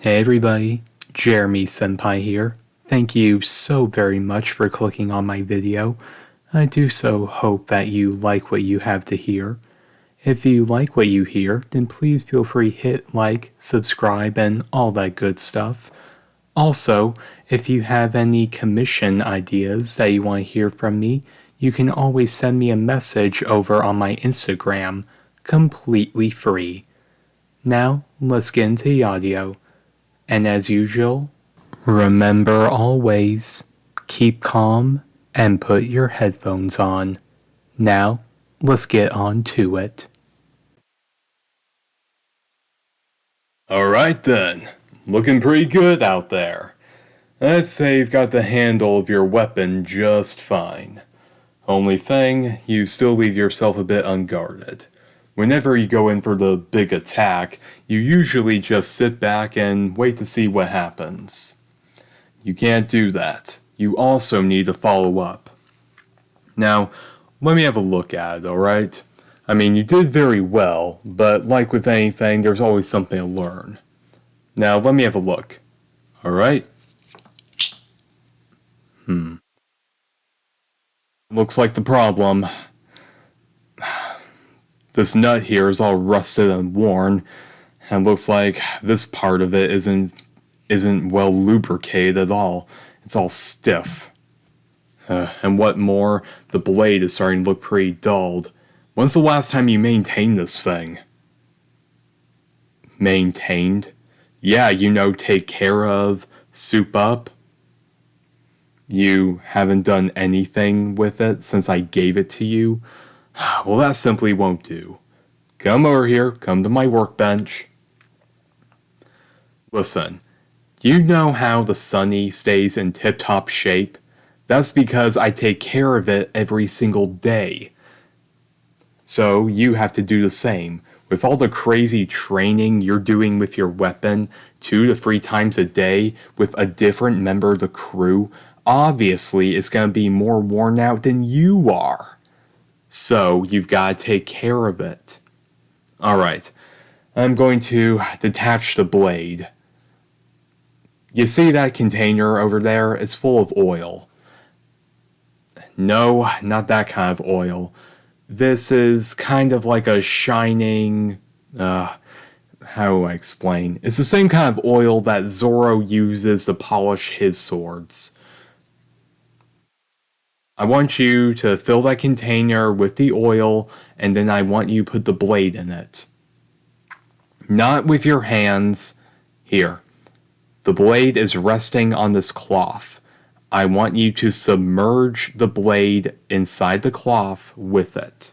Hey everybody, Jeremy Senpai here. Thank you so very much for clicking on my video. I do so hope that you like what you have to hear. If you like what you hear, then please feel free to hit like, subscribe, and all that good stuff. Also, if you have any commission ideas that you want to hear from me, you can always send me a message over on my Instagram, completely free. Now, let's get into the audio. And as usual, remember always, keep calm and put your headphones on. Now, let's get on to it. Alright then, looking pretty good out there. I'd say you've got the handle of your weapon just fine. Only thing, you still leave yourself a bit unguarded. Whenever you go in for the big attack, you usually just sit back and wait to see what happens. You can't do that. You also need to follow up. Now, let me have a look at it, alright? I mean, you did very well, but like with anything, there's always something to learn. Now, let me have a look. Alright? Looks like the problem. This nut here is all rusted and worn, and looks like this part of it isn't well lubricated at all. It's all stiff. And what more, the blade is starting to look pretty dulled. When's the last time you maintained this thing? Maintained? Yeah, take care of, soup up. You haven't done anything with it since I gave it to you? Well, that simply won't do. Come over here, come to my workbench. Listen, you know how the Sunny stays in tip-top shape? That's because I take care of it every single day. So you have to do the same. With all the crazy training you're doing with your weapon 2 to 3 times a day with a different member of the crew, obviously it's going to be more worn out than you are. So you've got to take care of it. Alright, I'm going to detach the blade. You see that container over there? It's full of oil. No, not that kind of oil. This is kind of like a shining... how do I explain? It's the same kind of oil that Zoro uses to polish his swords. I want you to fill that container with the oil, and then I want you to put the blade in it. Not with your hands. Here. The blade is resting on this cloth. I want you to submerge the blade inside the cloth with it.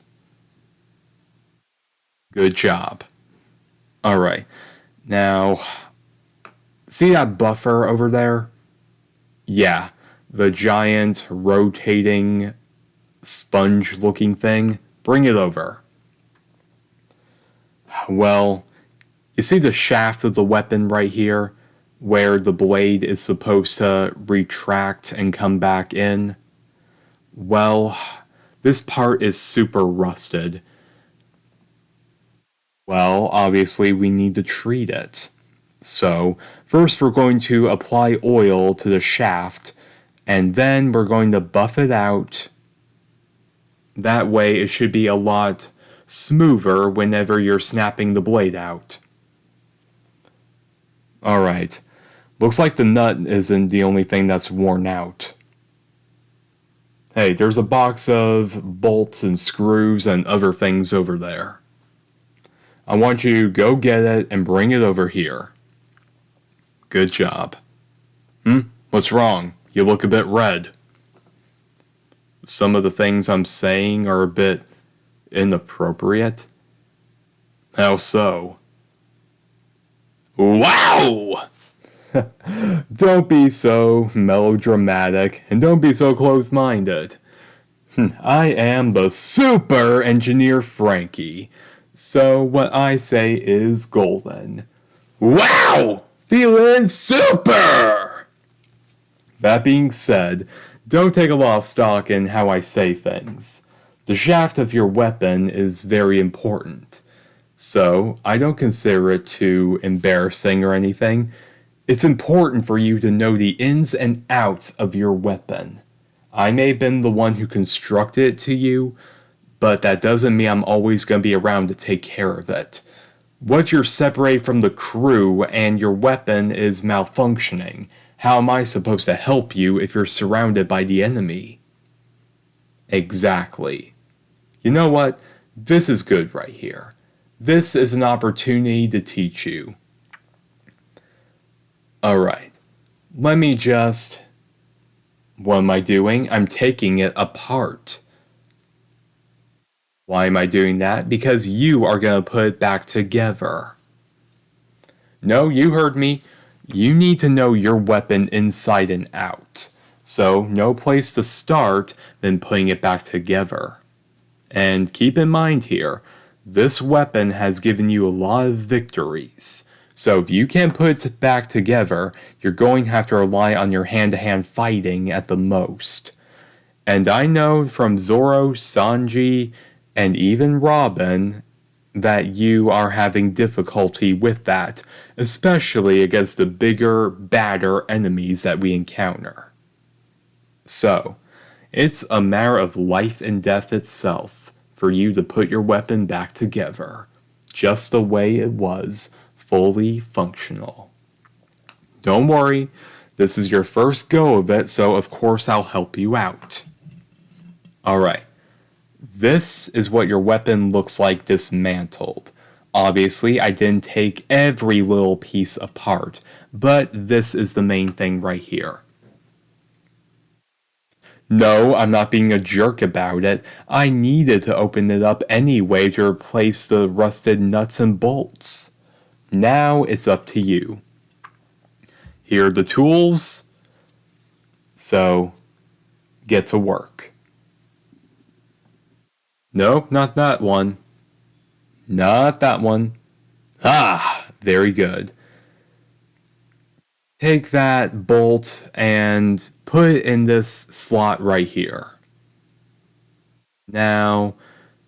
Good job. Alright. Now, see that buffer over there? Yeah. The giant rotating sponge looking thing, bring it over. Well, you see the shaft of the weapon right here, where the blade is supposed to retract and come back in? Well, this part is super rusted. Well, obviously we need to treat it. So, first we're going to apply oil to the shaft, and then we're going to buff it out. That way it should be a lot smoother whenever you're snapping the blade out. Alright, looks like the nut isn't the only thing that's worn out. Hey, there's a box of bolts and screws and other things over there. I want you to go get it and bring it over here. Good job. What's wrong? You look a bit red. Some of the things I'm saying are a bit inappropriate. How so? Wow! Don't be so melodramatic, and don't be so close-minded. I am the super engineer Franky, so what I say is golden. Wow! Feeling super! That being said, don't take a lot of stock in how I say things. The shaft of your weapon is very important. So, I don't consider it too embarrassing or anything. It's important for you to know the ins and outs of your weapon. I may have been the one who constructed it to you, but that doesn't mean I'm always going to be around to take care of it. What if you're separated from the crew and your weapon is malfunctioning? How am I supposed to help you if you're surrounded by the enemy? Exactly. You know what? This is good right here. This is an opportunity to teach you. Alright, let me just... What am I doing? I'm taking it apart. Why am I doing that? Because you are going to put it back together. No, you heard me. You need to know your weapon inside and out. So, no place to start than putting it back together. And keep in mind here, this weapon has given you a lot of victories. So if you can't put it back together, you're going to have to rely on your hand-to-hand fighting at the most. And I know from Zoro, Sanji, and even Robin that you are having difficulty with that, especially against the bigger, badder enemies that we encounter. So, it's a matter of life and death itself for you to put your weapon back together, just the way it was, fully functional. Don't worry, this is your first go of it, so of course I'll help you out. Alright, this is what your weapon looks like dismantled. Obviously, I didn't take every little piece apart, but this is the main thing right here. No, I'm not being a jerk about it. I needed to open it up anyway to replace the rusted nuts and bolts. Now it's up to you. Here are the tools. So, get to work. Nope, not that one. Not that one. Ah, very good. Take that bolt and put it in this slot right here. Now,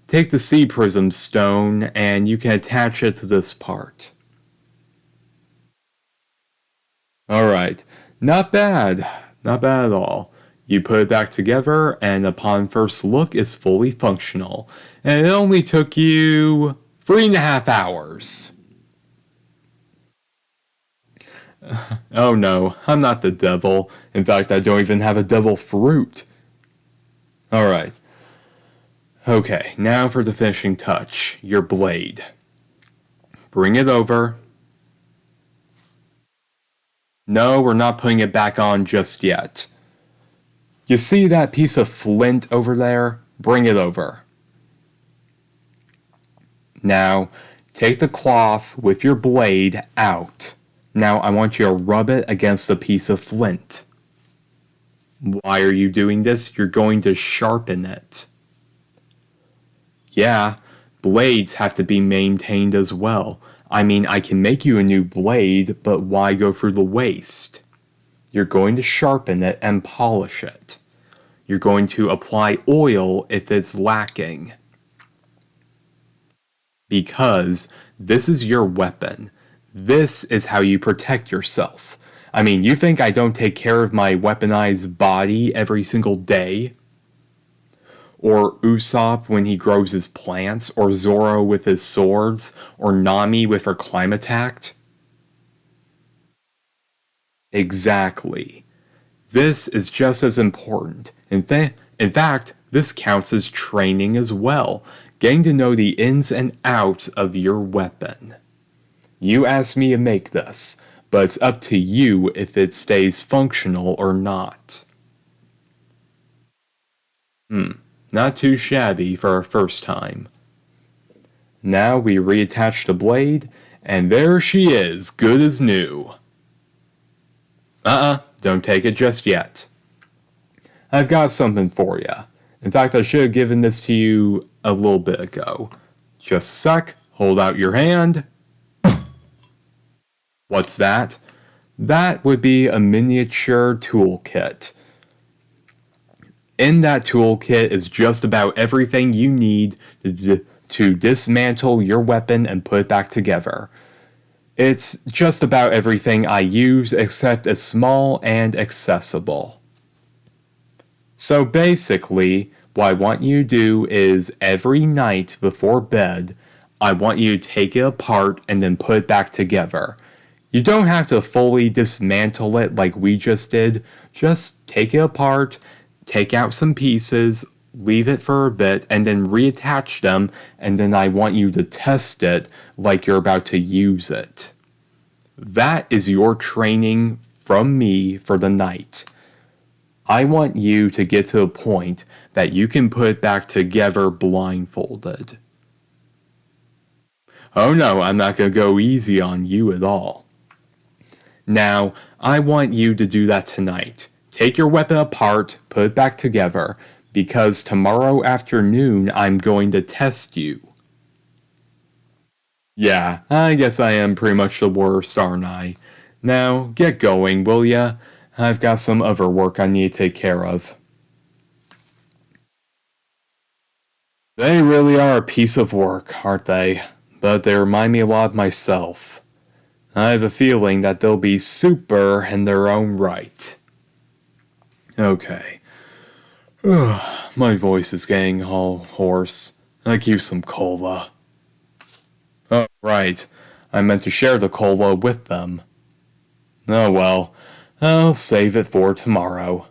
take the sea prism stone and you can attach it to this part. Alright, not bad. Not bad at all. You put it back together and upon first look it's fully functional. And it only took you 3.5 hours. Oh no, I'm not the devil. In fact, I don't even have a devil fruit. Alright. Okay, now for the finishing touch. Your blade. Bring it over. No, we're not putting it back on just yet. You see that piece of flint over there? Bring it over. Now, take the cloth with your blade out. Now I want you to rub it against the piece of flint. Why are you doing this? You're going to sharpen it. Yeah, blades have to be maintained as well. I mean, I can make you a new blade, but why go through the waste? You're going to sharpen it and polish it. You're going to apply oil if it's lacking. Because this is your weapon. This is how you protect yourself. I mean, you think I don't take care of my weaponized body every single day? Or Usopp when he grows his plants, or Zoro with his swords, or Nami with her climb attack? Exactly. This is just as important. In fact, this counts as training as well, getting to know the ins and outs of your weapon. You asked me to make this, but it's up to you if it stays functional or not. Not too shabby for our first time. Now we reattach the blade, and there she is, good as new. Don't take it just yet. I've got something for you. In fact, I should have given this to you a little bit ago. Just a sec, hold out your hand. What's that? That would be a miniature toolkit. In that toolkit is just about everything you need to dismantle your weapon and put it back together. It's just about everything I use except it's small and accessible. So basically, what I want you to do is every night before bed, I want you to take it apart and then put it back together. You don't have to fully dismantle it like we just did. Just take it apart, take out some pieces, leave it for a bit, and then reattach them, and then I want you to test it like you're about to use it. That is your training from me for the night. I want you to get to the point that you can put it back together blindfolded. Oh no, I'm not going to go easy on you at all. Now, I want you to do that tonight. Take your weapon apart, put it back together, because tomorrow afternoon I'm going to test you. Yeah, I guess I am pretty much the worst, aren't I? Now, get going, will ya? I've got some other work I need to take care of. They really are a piece of work, aren't they? But they remind me a lot of myself. I have a feeling that they'll be super in their own right. Okay. My voice is getting all hoarse. I could use some cola. Oh, right. I meant to share the cola with them. Oh well, I'll save it for tomorrow.